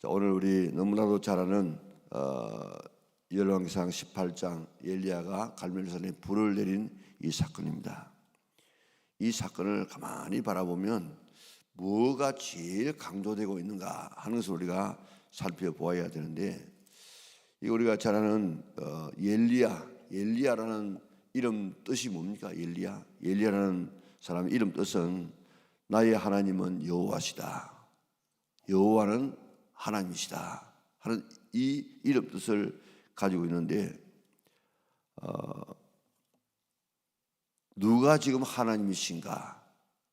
자, 오늘 우리 너무나도 잘 아는 열왕기상 18장 엘리야가 갈멜산에 불을 내린 이 사건입니다. 이 사건을 가만히 바라보면 뭐가 제일 강조되고 있는가 하는 것을 우리가 살펴보아야 되는데, 이 우리가 잘 아는 엘리야라는 이름 뜻이 뭡니까? 엘리야라는 사람의 이름 뜻은 나의 하나님은 여호와시다, 여호와는 하나님이시다 하는 이 이름 뜻을 가지고 있는데, 누가 지금 하나님이신가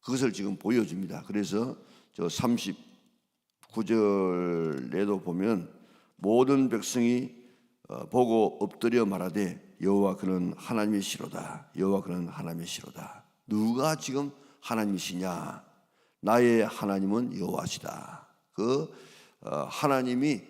그것을 지금 보여줍니다. 그래서 저 39절에도 보면 모든 백성이 보고 엎드려 말하되 여호와 그는 하나님이시로다, 여호와 그는 하나님이시로다. 누가 지금 하나님이시냐? 나의 하나님은 여호와시다. 하나님이,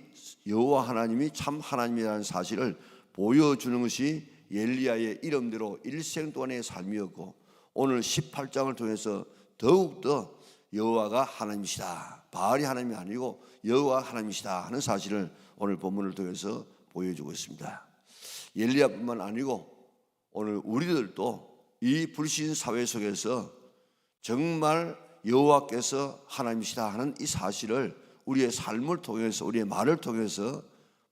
여호와 하나님이 참 하나님이라는 사실을 보여주는 것이 엘리야의 이름대로 일생 동안의 삶이었고, 오늘 18장을 통해서 더욱더 여호와가 하나님이시다, 바알이 하나님이 아니고 여호와 하나님이시다 하는 사실을 오늘 본문을 통해서 보여주고 있습니다. 엘리야뿐만 아니고 오늘 우리들도 이 불신 사회 속에서 정말 여호와께서 하나님이시다 하는 이 사실을 우리의 삶을 통해서, 우리의 말을 통해서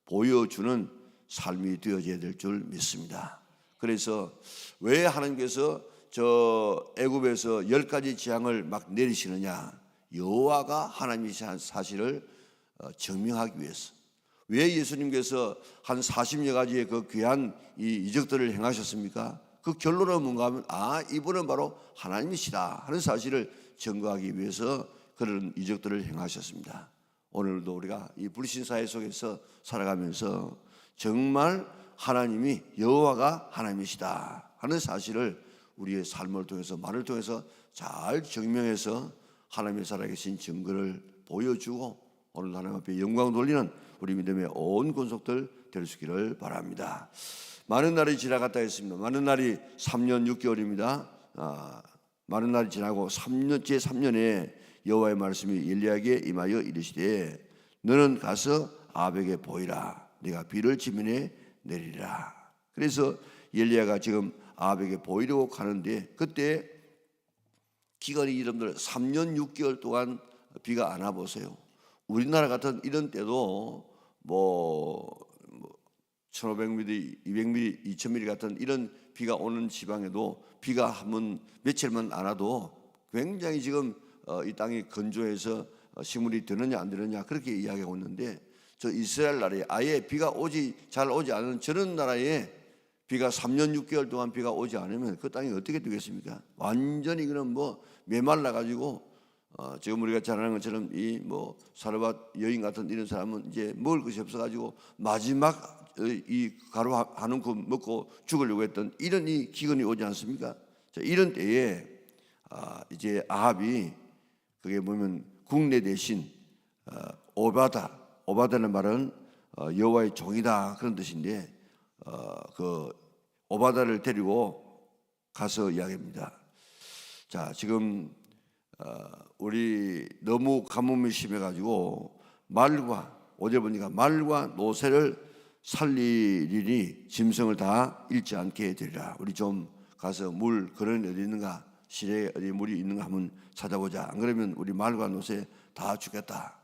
보여주는 삶이 되어져야 될 줄 믿습니다. 그래서 왜 하나님께서 저 애굽에서 10가지 재앙을 막 내리시느냐? 여호와가 하나님이시라는 사실을 증명하기 위해서. 왜 예수님께서 한 40여 가지의 그 귀한 이 이적들을 행하셨습니까? 그 결론은 뭔가 하면 이분은 바로 하나님이시다 하는 사실을 증거하기 위해서 그런 이적들을 행하셨습니다. 오늘도 우리가 이 불신사회 속에서 살아가면서 정말 하나님이, 여호와가 하나님이시다 하는 사실을 우리의 삶을 통해서, 말을 통해서 잘 증명해서 하나님의 살아계신 증거를 보여주고 오늘 하나님 앞에 영광 돌리는 우리 믿음의 온 권속들 될 수 있기를 바랍니다. 많은 날이 지나갔다 했습니다. 많은 날이 3년 6개월입니다. 많은 날이 지나고 3년에 여호와의 말씀이 엘리야에게 임하여 이르시되 너는 가서 아합에게 보이라, 네가 비를 지면에 내리라. 그래서 엘리야가 지금 아합에게 보이려고 가는데, 그때 기간이 여러분들 3년 6개월 동안 비가 안 와 보세요. 우리나라 같은 이런 때도 1500mm, 200mm, 2000mm 같은 이런 비가 오는 지방에도 비가 한번 며칠만 안 와도 굉장히 지금 이 땅이 건조해서 식물이 되느냐 안 되느냐 그렇게 이야기하고 있는데, 저 이스라엘 나라에 아예 비가 잘 오지 않은 저런 나라에 비가 3년 6개월 동안 비가 오지 않으면 그 땅이 어떻게 되겠습니까? 완전히 그는 메말라 가지고 지금 우리가 잘 아는 것처럼 이 사르밧 여인 같은 이런 사람은 이제 먹을 것이 없어 가지고 마지막 이 가루 한 움큼 먹고 죽으려고 했던 이런 이 기근이 오지 않습니까? 자, 이런 때에 이제 아합이, 그게 보면 국내 대신 오바다는 말은 여호와의 종이다 그런 뜻인데, 그 오바다를 데리고 가서 이야기합니다. 자, 지금 우리 너무 가뭄이 심해가지고 어제 보니까 말과 노새를 살리리니 짐승을 다 잃지 않게 되리라. 우리 좀 가서 물 그런 어디 있는가, 시내에 어디 물이 있는가 한번 찾아보자. 안 그러면 우리 말과 노새 다 죽겠다.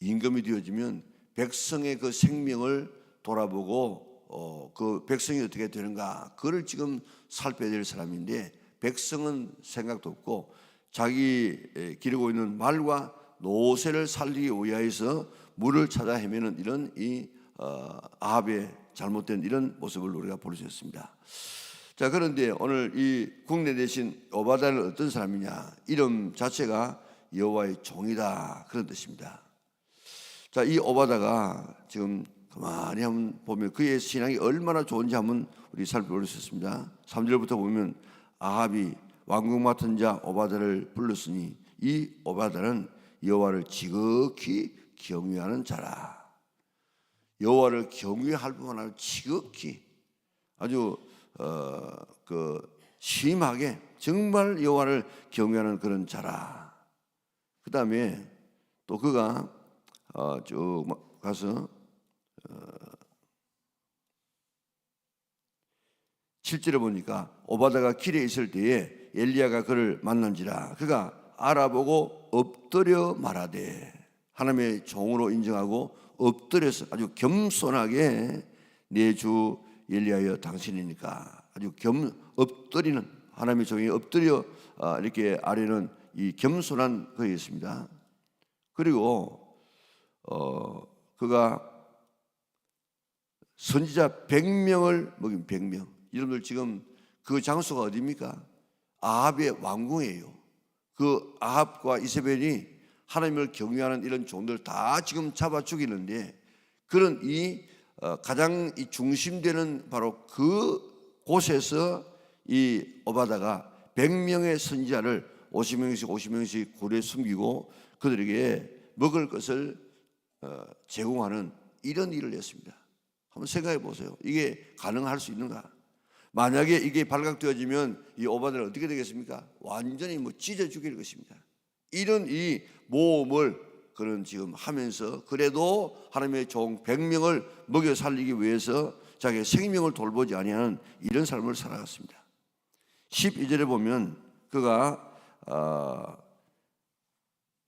임금이 되어지면 백성의 그 생명을 돌아보고 그 백성이 어떻게 되는가 그걸 지금 살펴야 될 사람인데, 백성은 생각도 없고 자기 기르고 있는 말과 노새를 살리기 위하여서 물을 찾아 헤매는 이런 아합의 잘못된 이런 모습을 우리가 볼 수 있습니다. 자, 그런데 오늘 이 국내 대신 오바다는 어떤 사람이냐? 이름 자체가 여호와의 종이다 그런 뜻입니다. 자, 이 오바다가 지금 가만히 한번 보면 그의 신앙이 얼마나 좋은지 한번 우리 살펴볼 수 있습니다. 3절부터 보면 아합이 왕궁 맡은 자 오바다를 불렀으니 이 오바다는 여호와를 지극히 경외하는 자라. 여호와를 경외할 뿐만 아니라 지극히 아주 심하게 정말 여호와를 경외하는 그런 자라. 그 다음에 또 그가 쭉 가서 7절에 보니까 오바다가 길에 있을 때에 엘리야가 그를 만난지라 그가 알아보고 엎드려 말하되, 하나님의 종으로 인정하고 엎드려서 아주 겸손하게 내 주 엘리야여 당신이니까 아주 엎드리는, 하나님의 종이 엎드려 이렇게 아뢰는 이 겸손한 거였습니다. 그리고 그가 선지자 100명을 먹인 100명. 여러분들 지금 그 장소가 어디입니까? 아합의 왕궁이에요. 그 아합과 이세벨이 하나님을 경외하는 이런 종들 다 지금 잡아 죽이는데, 그런 이 가장 이 중심되는 바로 그 곳에서 이 오바다가 100명의 선지자를 50명씩 굴에 숨기고 그들에게 먹을 것을 제공하는 이런 일을 했습니다. 한번 생각해 보세요. 이게 가능할 수 있는가? 만약에 이게 발각되어지면 이 오바다는 어떻게 되겠습니까? 완전히 찢어 죽일 것입니다. 이런 이 모험을 그는 지금 하면서 그래도 하나님의 종 100명을 먹여 살리기 위해서 자기의 생명을 돌보지 아니하는 이런 삶을 살아갔습니다. 12절에 보면 그가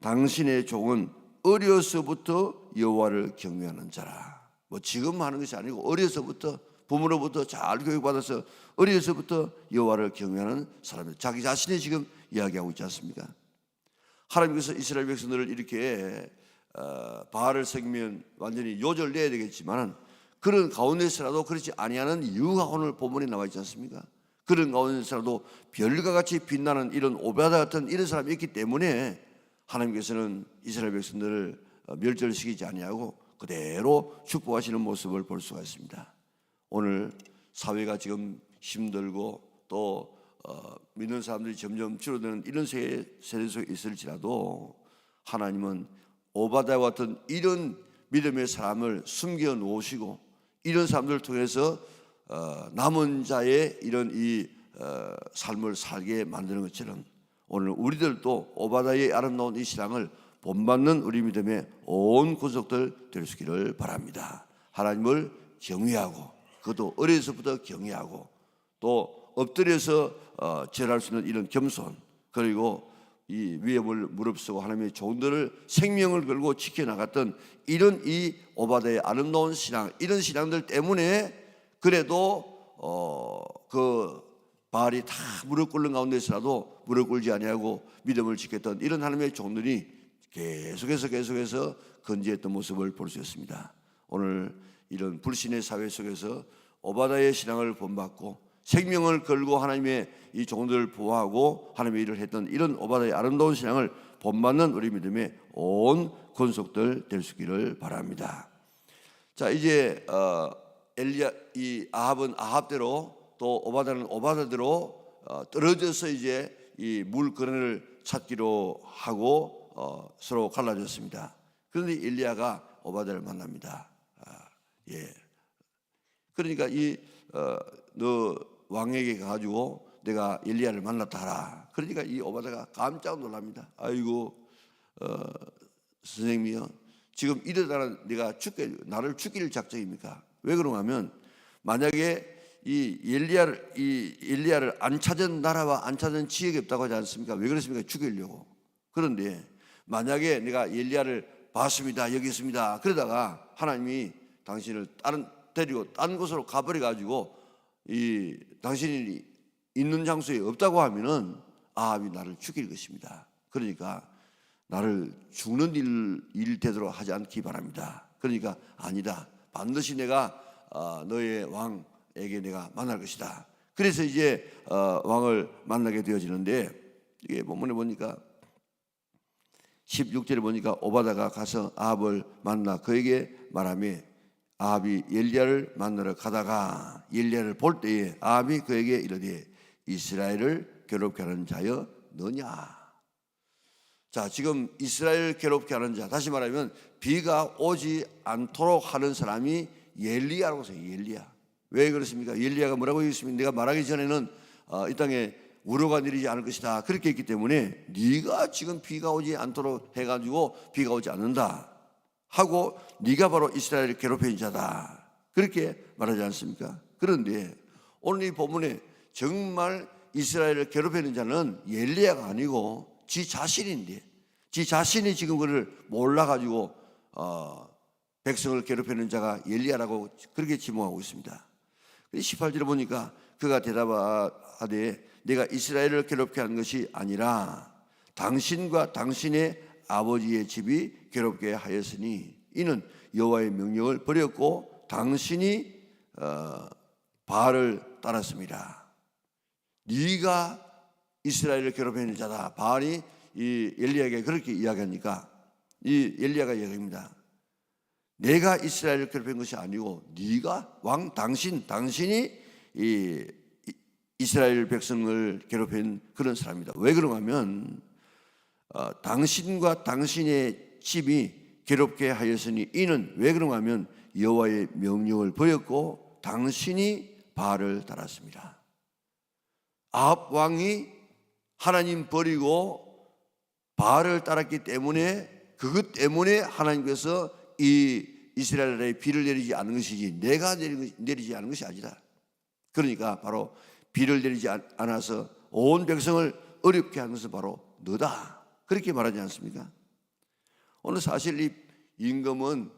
당신의 종은 어려서부터 여호와를 경외하는 자라. 지금 하는 것이 아니고 어려서부터 부모로부터 잘 교육받아서 어려서부터 여호와를 경외하는 사람들, 자기 자신이 지금 이야기하고 있지 않습니까? 하나님께서 이스라엘 백성들을 이렇게 바알을 섬기면 완전히 요절내야 되겠지만 그런 가운데서라도 그렇지 아니하는 이유가 오늘 본문에 나와 있지 않습니까? 그런 가운데서라도 별과 같이 빛나는 이런 오바다 같은 이런 사람이 있기 때문에 하나님께서는 이스라엘 백성들을 멸절시키지 아니하고 그대로 축복하시는 모습을 볼 수가 있습니다. 오늘 사회가 지금 힘들고 또 믿는 사람들이 점점 줄어드는 이런 세대 속에 있을지라도 하나님은 오바다와 같은 이런 믿음의 사람을 숨겨 놓으시고 이런 사람들을 통해서 남은 자의 이런 이 삶을 살게 만드는 것처럼 오늘 우리들도 오바다의 아름다운 이 신앙을 본받는 우리 믿음의 온 구속들 될 수 있기를 바랍니다. 하나님을 경외하고 그것도 어려서부터 경외하고 또 엎드려서 절할 수 있는 이런 겸손, 그리고 이 위험을 무릅쓰고 하나님의 종들을 생명을 걸고 지켜나갔던 이런 이 오바다의 아름다운 신앙, 이런 신앙들 때문에 그래도 그 바알이 다 무릎 꿇는 가운데서라도 무릎 꿇지 아니하고 믿음을 지켰던 이런 하나님의 종들이 계속해서 건재했던 모습을 볼 수 있습니다. 오늘 이런 불신의 사회 속에서 오바다의 신앙을 본받고 생명을 걸고 하나님의 이 종들을 보호하고 하나님의 일을 했던 이런 오바다의 아름다운 신앙을 본받는 우리 믿음의 온 권속들 될 수 있기를 바랍니다. 자, 이제 이 아합은 아합대로 또 오바다는 오바다대로 떨어져서 이제 이 물건을 찾기로 하고 서로 갈라졌습니다. 그런데 엘리야가 오바다를 만납니다. 그러니까 너 왕에게 가가지고 내가 엘리야를 만났다 하라. 그러니까 이 오바다가 깜짝 놀랍니다. 아이고 선생님이요, 지금 이러다가 나를 죽일 작정입니까? 왜 그런가 하면 만약에 이 엘리야를 안 찾은 나라와 안 찾은 지역이 없다고 하지 않습니까? 왜 그렇습니까? 죽이려고. 그런데 만약에 내가 엘리야를 봤습니다, 여기 있습니다, 그러다가 하나님이 당신을 데리고 딴 곳으로 가버려 가지고 이 당신이 있는 장소에 없다고 하면은 아합이 나를 죽일 것입니다. 그러니까 나를 죽는 일 되도록 하지 않기 바랍니다. 그러니까 아니다, 반드시 내가 너의 왕에게 내가 만날 것이다. 그래서 이제 왕을 만나게 되어지는데, 이게 본문에 보니까 16절에 보니까 오바다가 가서 아합을 만나 그에게 말하며 아합이 엘리야를 만나러 가다가 엘리야를 볼 때에 아합이 그에게 이르되 이스라엘을 괴롭게 하는 자여 너냐. 자, 지금 이스라엘 괴롭게 하는 자, 다시 말하면 비가 오지 않도록 하는 사람이 엘리야라고 해서 엘리야. 왜 그렇습니까? 엘리야가 뭐라고 했습니까? 내가 말하기 전에는 이 땅에 우로가 내리지 않을 것이다, 그렇게 했기 때문에 네가 지금 비가 오지 않도록 해가지고 비가 오지 않는다 하고 네가 바로 이스라엘을 괴롭힌 자다, 그렇게 말하지 않습니까? 그런데 오늘 이 본문에 정말 이스라엘을 괴롭히는 자는 엘리야가 아니고 지 자신인데, 지 자신이 지금 그를 몰라가지고 백성을 괴롭히는 자가 엘리야라고 그렇게 지목하고 있습니다. 18절에 보니까 그가 대답하되 내가 이스라엘을 괴롭게 한 것이 아니라 당신과 당신의 아버지의 집이 괴롭게 하였으니 이는 여호와의 명령을 버렸고 당신이 바알을 따랐습니다. 네가 이스라엘을 괴롭히는 자다. 바알이 이 엘리야에게 그렇게 이야기하니까 이 엘리야가 이야기합니다. 내가 이스라엘을 괴롭힌 것이 아니고 네가 왕 당신이 이 이스라엘 백성을 괴롭힌 그런 사람이다. 왜 그런가 하면 당신과 당신의 집이 괴롭게 하였으니 이는 왜 그런가 하면 여호와의 명령을 버렸고 당신이 바알을 따랐습니다. 아합 왕이 하나님 버리고 바알을 따랐기 때문에 그것 때문에 하나님께서 이 이스라엘에 비를 내리지 않은 것이지 내가 내리지 않은 것이 아니다. 그러니까 바로 비를 내리지 않아서 온 백성을 어렵게 하는 것은 바로 너다, 그렇게 말하지 않습니까? 오늘 사실 이 임금은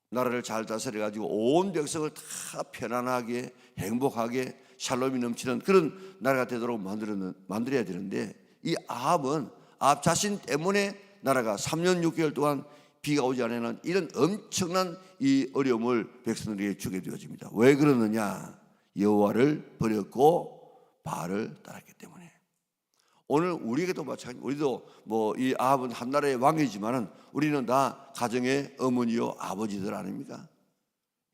나라를 잘 다스려 가지고 온 백성을 다 편안하게 행복하게 샬롬이 넘치는 그런 나라가 되도록 만들어야 되는데 이 아합은 아합 자신 때문에 나라가 3년 6개월 동안 비가 오지 않는 이런 엄청난 이 어려움을 백성들에게 주게 되어집니다. 왜 그러느냐? 여호와를 버렸고 바알을 따랐기 때문에. 오늘 우리에게도 마찬가지. 우리도 뭐 이 아합은 한 나라의 왕이지만은 우리는 다 가정의 어머니요 아버지들 아닙니까?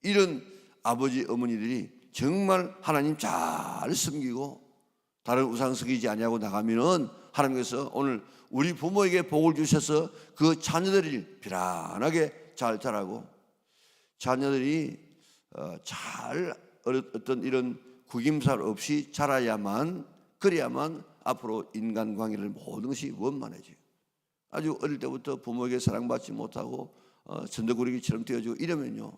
이런 아버지 어머니들이 정말 하나님 잘 섬기고 다른 우상 섬기지 아니하고 나가면은 하나님께서 오늘 우리 부모에게 복을 주셔서 그 자녀들이 편안하게 잘 자라고 자녀들이 잘 어떤 이런 구김살 없이 자라야만, 그래야만 앞으로 인간관계를 모든 것이 원만해져요. 아주 어릴 때부터 부모에게 사랑받지 못하고 전도구리기처럼 되어지고 이러면요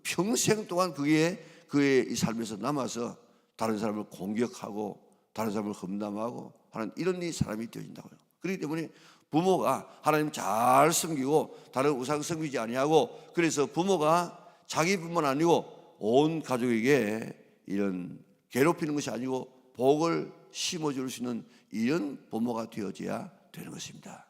평생 동안 그게 그의 이 삶에서 남아서 다른 사람을 공격하고 다른 사람을 험담하고 하는 이런 이 사람이 되어진다고요. 그렇기 때문에 부모가 하나님 잘 섬기고 다른 우상 섬기지 아니하고, 그래서 부모가 자기뿐만 아니고 온 가족에게 이런 괴롭히는 것이 아니고 복을 심어줄 수 있는 이런 부모가 되어져야 되는 것입니다.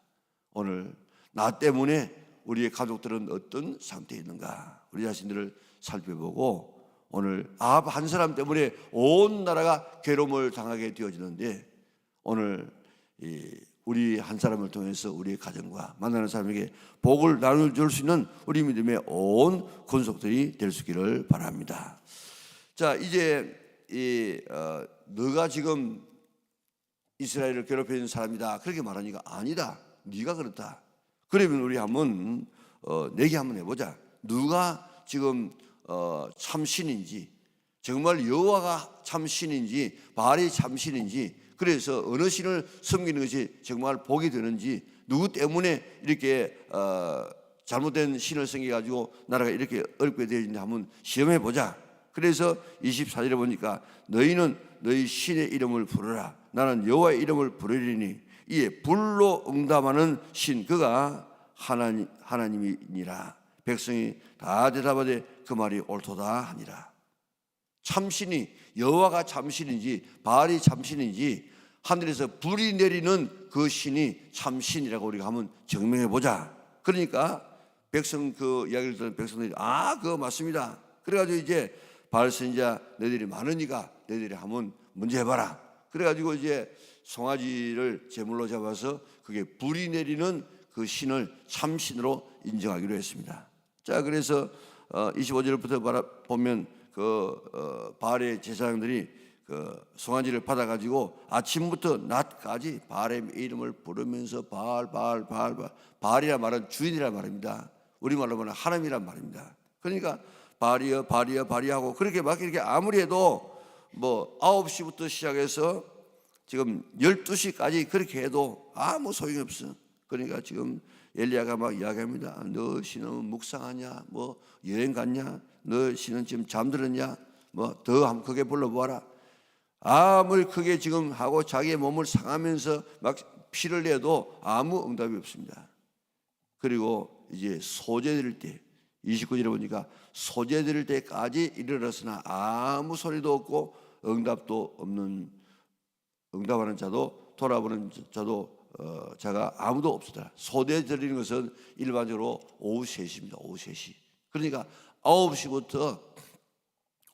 오늘 나 때문에 우리의 가족들은 어떤 상태에 있는가 우리 자신들을 살펴보고, 오늘 아합 한 사람 때문에 온 나라가 괴로움을 당하게 되어지는데 오늘 우리 한 사람을 통해서 우리의 가정과 만나는 사람에게 복을 나눠줄 수 있는 우리 믿음의 온 권속들이 될 수 있기를 바랍니다. 자, 이제 너가 지금 이스라엘을 괴롭히는 사람이다 그렇게 말하니까 아니다, 네가 그렇다. 그러면 우리 한번 내기 한번 해보자. 누가 지금 참신인지, 정말 여호와가 참신인지 바알이 참신인지, 그래서 어느 신을 섬기는 것이 정말 복이 되는지, 누구 때문에 이렇게 잘못된 신을 섬겨가지고 나라가 이렇게 어렵게 되어진지 한번 시험해보자. 그래서 24절에 보니까 너희는 너희 신의 이름을 부르라. 나는 여호와의 이름을 부르리니 이에 불로 응답하는 신 그가 하나님이니라. 백성이 다 대답하되 그 말이 옳도다 하니라. 참신이 여호와가 참신인지 바알이 참신인지 하늘에서 불이 내리는 그 신이 참신이라고 우리가 한번 증명해 보자. 그러니까 백성 그 이야기를 듣는 백성들이 그거 맞습니다. 그래가지고 이제 바알 선지자 너희들이 많으니까 너희들이 한번 문제 해봐라. 그래가지고 이제 송아지를 제물로 잡아서 그게 불이 내리는 그 신을 참신으로 인정하기로 했습니다. 자, 그래서 25절부터 보면 바알의 제사장들이 그 송아지를 받아가지고 아침부터 낮까지 바알의 이름을 부르면서 바알이란 말은 주인이란 말입니다. 우리말로 말하면 하나님이란 말입니다. 그러니까 바알이여 하고 그렇게 막 이렇게 아무리 해도 뭐 9시부터 시작해서 지금 12시까지 그렇게 해도 아무 소용이 없어. 그러니까 지금 엘리야가 막 이야기합니다. 너 신은 묵상하냐? 뭐 여행 갔냐? 너 신은 지금 잠들었냐? 뭐 더 한번 크게 불러보아라. 아무리 크게 지금 하고 자기의 몸을 상하면서 막 피를 내도 아무 응답이 없습니다. 그리고 이제 소재 드릴 때 29절에 보니까 소재 드릴 때까지 이르렀으나 아무 소리도 없고 응답도 없는, 응답하는 자도 돌아보는 자도 자가 아무도 없었더라. 소재 드리는 것은 일반적으로 오후 3시입니다. 오후 3시. 그러니까 9시부터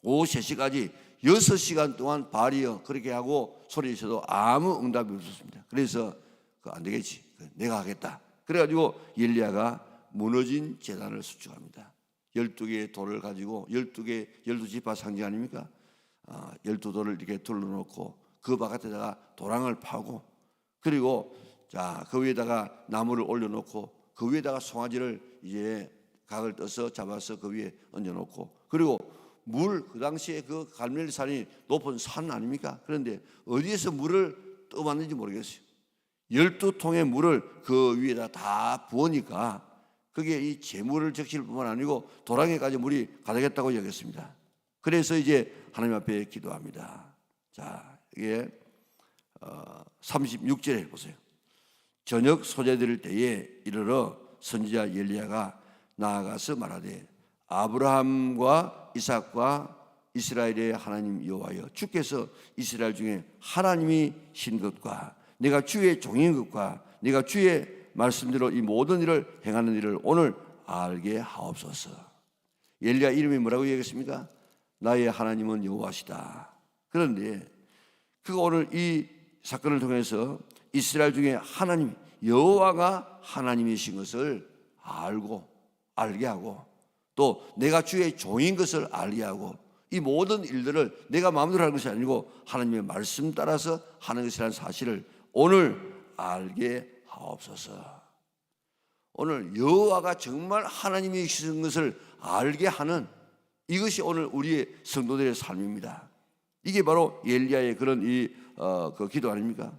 오후 3시까지 6시간 동안 발이여 그렇게 하고 소리쳐도 아무 응답이 없었습니다. 그래서 안 되겠지, 내가 하겠다. 그래가지고 엘리야가 무너진 제단을 수축합니다. 12개의 돌을 가지고 12지파 상징 아닙니까? 12돌을 이렇게 둘러놓고 그 바깥에다가 도랑을 파고, 그리고 자, 그 위에다가 나무를 올려놓고 그 위에다가 송아지를 이제 각을 떠서 잡아서 그 위에 얹어놓고, 그리고 물, 그 당시에 그 갈멜산이 높은 산 아닙니까? 그런데 어디에서 물을 떠왔는지 모르겠어요. 12통의 물을 그 위에다 다 부으니까 그게 이 재물을 적실 뿐만 아니고 도랑에까지 물이 가득했다고 여겼습니다. 그래서 이제 하나님 앞에 기도합니다. 자, 이게 36절에 보세요. 저녁 소재 드릴 때에 이르러 선지자 엘리야가 나아가서 말하되 아브라함과 이삭과 이스라엘의 하나님 여호와여, 주께서 이스라엘 중에 하나님이신 것과 내가 주의 종인 것과 내가 주의 말씀대로 이 모든 일을 행하는 일을 오늘 알게 하옵소서. 엘리야 이름이 뭐라고 얘기했습니까? 나의 하나님은 여호와시다. 그런데 그가 오늘 이 사건을 통해서 이스라엘 중에 하나님 여호와가 하나님이신 것을 알게 하고, 또 내가 주의 종인 것을 알게 하고, 이 모든 일들을 내가 마음대로 하는 것이 아니고 하나님의 말씀 따라서 하는 것이라는 사실을 오늘 알게 하옵소서. 오늘 여호와가 정말 하나님이신 것을 알게 하는 이것이 오늘 우리의 성도들의 삶입니다. 이게 바로 엘리야의 그런 그 기도 아닙니까?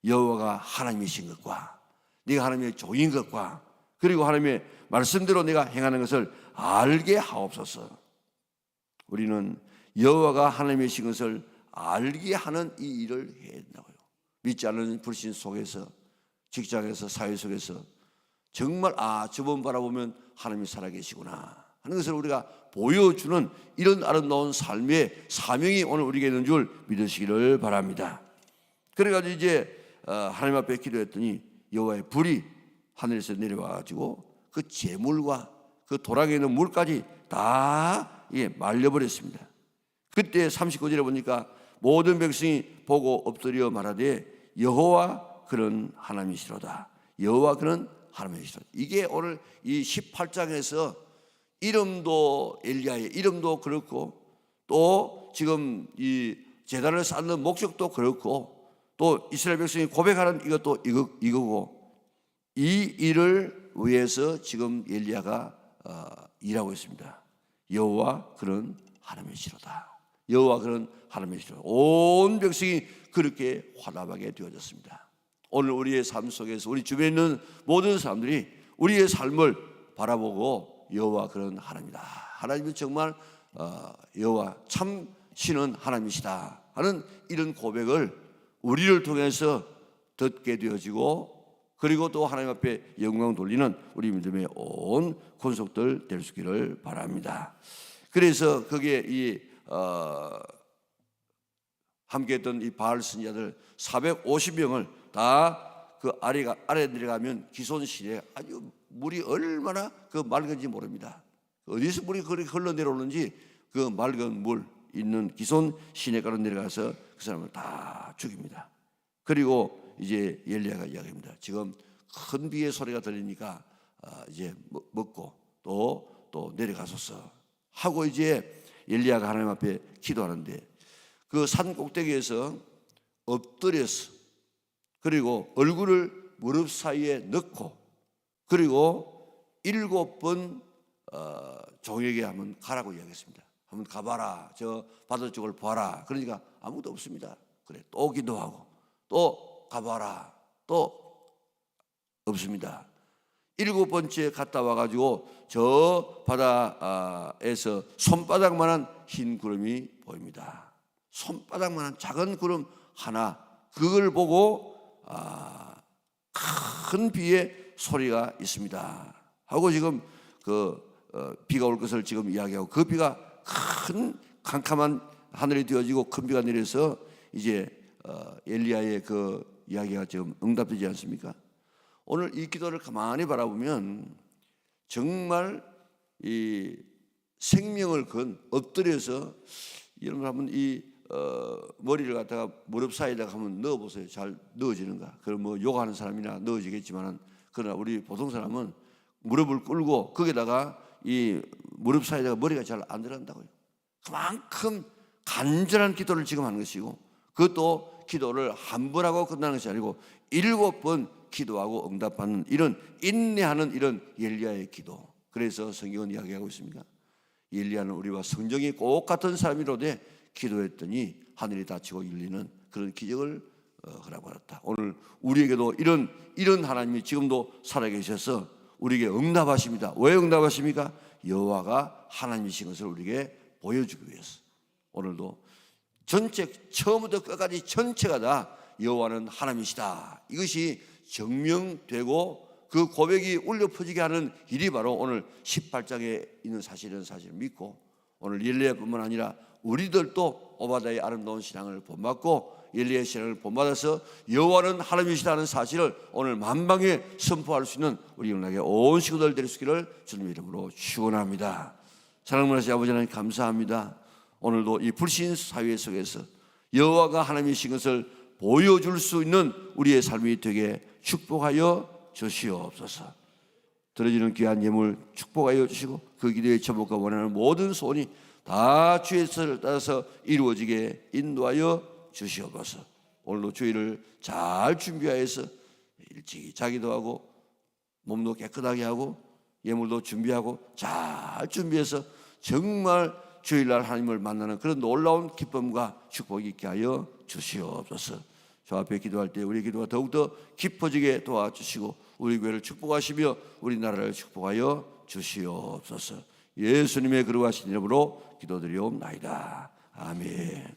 여호와가 하나님이신 것과 네가 하나님의 종인 것과 그리고 하나님의 말씀대로 내가 행하는 것을 알게 하옵소서. 우리는 여호와가 하나님이신 것을 알게 하는 이 일을 해야 된다고요. 믿지 않는 불신 속에서, 직장에서, 사회 속에서 정말 저분 바라보면 하나님이 살아계시구나 하는 것을 우리가 보여주는 이런 아름다운 삶의 사명이 오늘 우리에게 있는 줄 믿으시기를 바랍니다. 그래가지고 이제 하나님 앞에 기도했더니 여호와의 불이 하늘에서 내려와가지고 그 재물과 그 도랑에 있는 물까지 다 말려버렸습니다. 그때 39절에 보니까 모든 백성이 보고 엎드려 말하되 여호와 그는 하나님이시로다. 여호와 그는 하나님이시로다. 이게 오늘 이 18장에서 이름도 엘리야의 이름도 그렇고, 또 지금 이 제단을 쌓는 목적도 그렇고, 또 이스라엘 백성이 고백하는 이것도 이거고, 이 일을 위해서 지금 엘리야가 일하고 있습니다. 여호와 그는 하나님이시로다. 여호와 그는 하나님이시로다. 온 백성이 그렇게 화답하게 되어졌습니다. 오늘 우리의 삶 속에서 우리 주변에 있는 모든 사람들이 우리의 삶을 바라보고 여호와 그는 하나님이다. 하나님은 정말 여호와 참 신은 하나님이시다 하는 이런 고백을 우리를 통해서 듣게 되어지고, 그리고 또 하나님 앞에 영광 돌리는 우리 믿음의 온 권속들 될 수 있기를 바랍니다. 그래서 거기에 함께했던 이 바알 선지자들 450명을 다 그 아래 내려가면 기손실에 아주 물이 얼마나 그 맑은지 모릅니다. 어디서 물이 그렇게 흘러 내려오는지 그 맑은 물 있는 기손 시내가로 내려가서 그 사람을 다 죽입니다. 그리고 이제 엘리야가 이야기합니다. 지금 큰 비의 소리가 들리니까 이제 먹고 또 내려가소서 하고 이제 엘리야가 하나님 앞에 기도하는데, 그 산 꼭대기에서 엎드려서, 그리고 얼굴을 무릎 사이에 넣고, 그리고 7번 종에게 한번 가라고 이야기했습니다. 한번 가봐라, 저 바다 쪽을 봐라. 그러니까 아무도 없습니다. 그래, 또 기도하고 또 가봐라, 또 없습니다. 7번째 갔다 와가지고 저 바다에서 손바닥만한 흰 구름이 보입니다. 손바닥만한 작은 구름 하나, 그걸 보고 큰 비의 소리가 있습니다 하고 지금 비가 올 것을 지금 이야기하고, 그 비가 큰 캄캄한 하늘이 되어지고 큰 비가 내려서 이제 엘리야의 그 이야기가 지금 응답되지 않습니까? 오늘 이 기도를 가만히 바라보면 정말 이 생명을 건 엎드려서, 여러분 한번 이 머리를 갖다가 무릎 사이에다가 한번 넣어보세요. 잘 넣어지는가? 그럼 뭐 요가하는 사람이나 넣어지겠지만은, 그러나 우리 보통 사람은 무릎을 꿇고 거기다가 이 무릎 사이에다가 머리가 잘 안 들어간다고요. 그만큼 간절한 기도를 지금 하는 것이고, 그것도 기도를 한 번 하고 끝나는 것이 아니고 7번 기도하고 응답하는, 이런 인내하는 이런 엘리야의 기도. 그래서 성경은 이야기하고 있습니다. 엘리야는 우리와 성정이 꼭 같은 사람이로되 기도했더니 하늘이 닫히고 열리는 그런 기적을 허락받았다. 오늘 우리에게도 이런 하나님이 지금도 살아계셔서 우리에게 응답하십니다. 왜 응답하십니까? 여호와가 하나님이신 것을 우리에게 보여주기 위해서. 오늘도 전체 처음부터 끝까지 전체가 다 여호와는 하나님이시다, 이것이 증명되고 그 고백이 울려 퍼지게 하는 일이 바로 오늘 18장에 있는 사실을 믿고, 오늘 엘리야뿐만 아니라 우리들도 오바댜의 아름다운 신앙을 본받고 엘리야의 신앙을 본받아서 여호와는 하나님이시다는 사실을 오늘 만방에 선포할 수 있는 우리 영락의 온 식구들 될 수 있기를 주님의 이름으로 축원합니다. 사랑하는 아버지 하나님, 감사합니다. 오늘도 이 불신 사회 속에서 여호와가 하나님이신 것을 보여줄 수 있는 우리의 삶이 되게 축복하여 주시옵소서. 들어지는 귀한 예물 축복하여 주시고, 그 기도의 제목과 원하는 모든 소원이 다 주의 뜻을 따라서 이루어지게 인도하여 주시옵소서. 오늘도 주일을 잘 준비하여서 일찍 자기도 하고 몸도 깨끗하게 하고 예물도 준비하고 잘 준비해서 정말 주일날 하나님을 만나는 그런 놀라운 기쁨과 축복이 있게 하여 주시옵소서. 저 앞에 기도할 때 우리 기도가 더욱더 깊어지게 도와주시고 우리 교회를 축복하시며 우리나라를 축복하여 주시옵소서. 예수님의 거룩하신 이름으로 기도드리옵나이다. 아멘.